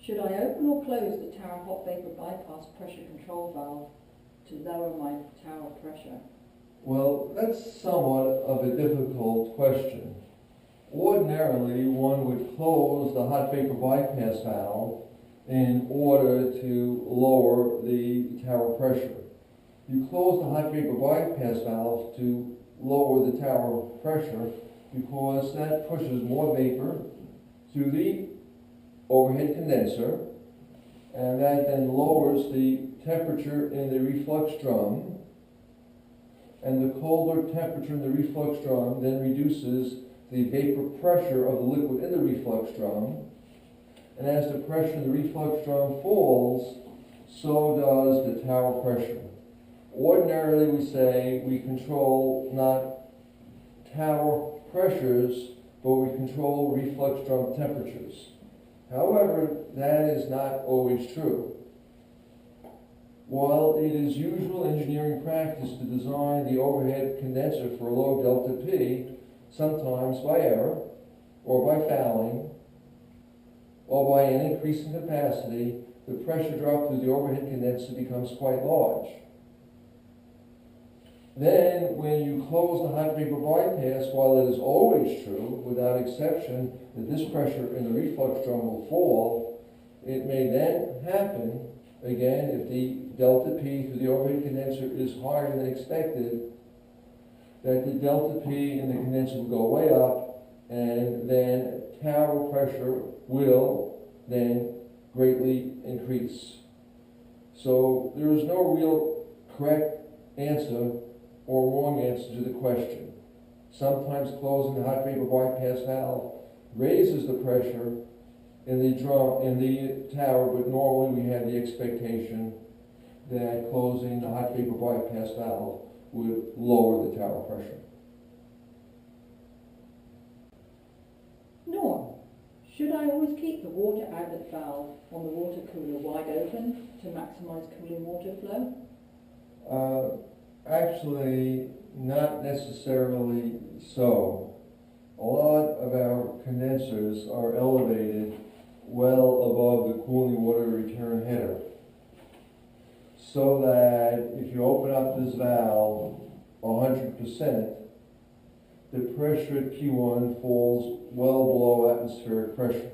Should I open or close the tower hot vapor bypass pressure control valve to lower my tower pressure? Well, that's somewhat of a difficult question. Ordinarily, one would close the hot vapor bypass valve in order to lower the tower pressure. You close the hot vapor bypass valve to lower the tower pressure because that pushes more vapor through the overhead condenser, and that then lowers the temperature in the reflux drum, and the colder temperature in the reflux drum then reduces the vapor pressure of the liquid in the reflux drum, and as the pressure in the reflux drum falls, so does the tower pressure. Ordinarily, we say we control not tower pressures, but we control reflux drum temperatures. However, that is not always true. While it is usual engineering practice to design the overhead condenser for a low delta P, sometimes by error, or by fouling, or by an increase in capacity, the pressure drop through the overhead condenser becomes quite large. Then, when you close the hot vapor bypass, while it is always true, without exception, that this pressure in the reflux drum will fall, it may then happen, again, if the delta P through the overhead condenser is higher than expected, that the delta P in the condenser will go way up, and then tower pressure will then greatly increase. So there is no real correct answer or wrong answer to the question. Sometimes closing the hot vapor bypass valve raises the pressure in the drum, in the tower, but normally we have the expectation that closing the hot vapor bypass valve would lower the tower pressure. Norm, should I always keep the water outlet valve on the water cooler wide open to maximize cooling water flow? Actually, not necessarily so. A lot of our condensers are elevated well above the cooling water return header, so that if you open up this valve 100%, the pressure at P1 falls well below atmospheric pressure.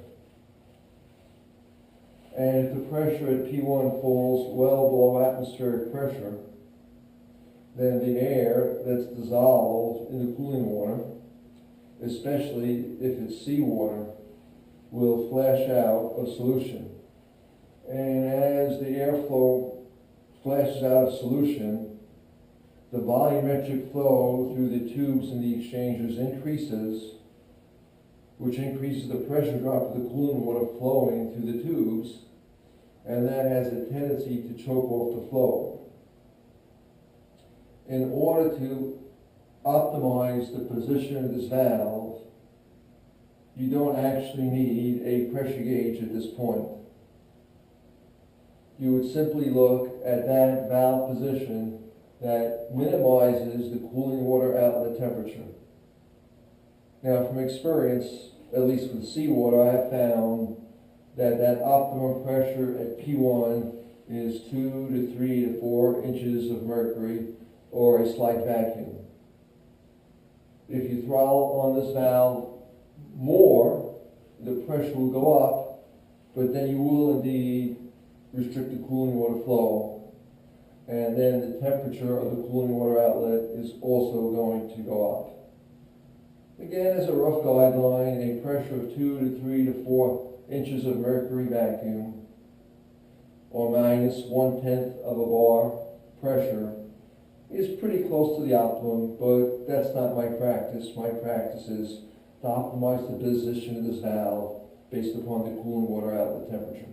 And if the pressure at P1 falls well below atmospheric pressure, then the air that's dissolved in the cooling water, especially if it's seawater, will flash out of solution. And as the airflow flashes out of solution, the volumetric flow through the tubes and the exchangers increases, which increases the pressure drop of the cooling water flowing through the tubes, and that has a tendency to choke off the flow. In order to optimize the position of this valve, you don't actually need a pressure gauge at this point. You would simply look at that valve position that minimizes the cooling water outlet temperature. Now, from experience, at least with seawater, I have found that optimum pressure at P1 is 2 to 3 to 4 inches of mercury, or a slight vacuum. If you throttle on this valve more, the pressure will go up, but then you will indeed restrict the cooling water flow, and then the temperature of the cooling water outlet is also going to go up. Again, as a rough guideline, a pressure of 2 to 3 to 4 inches of mercury vacuum, or minus 1/10 of a bar pressure, is pretty close to the optimum, but that's not my practice. My practice is to optimize the position of this valve based upon the cooling water outlet temperature.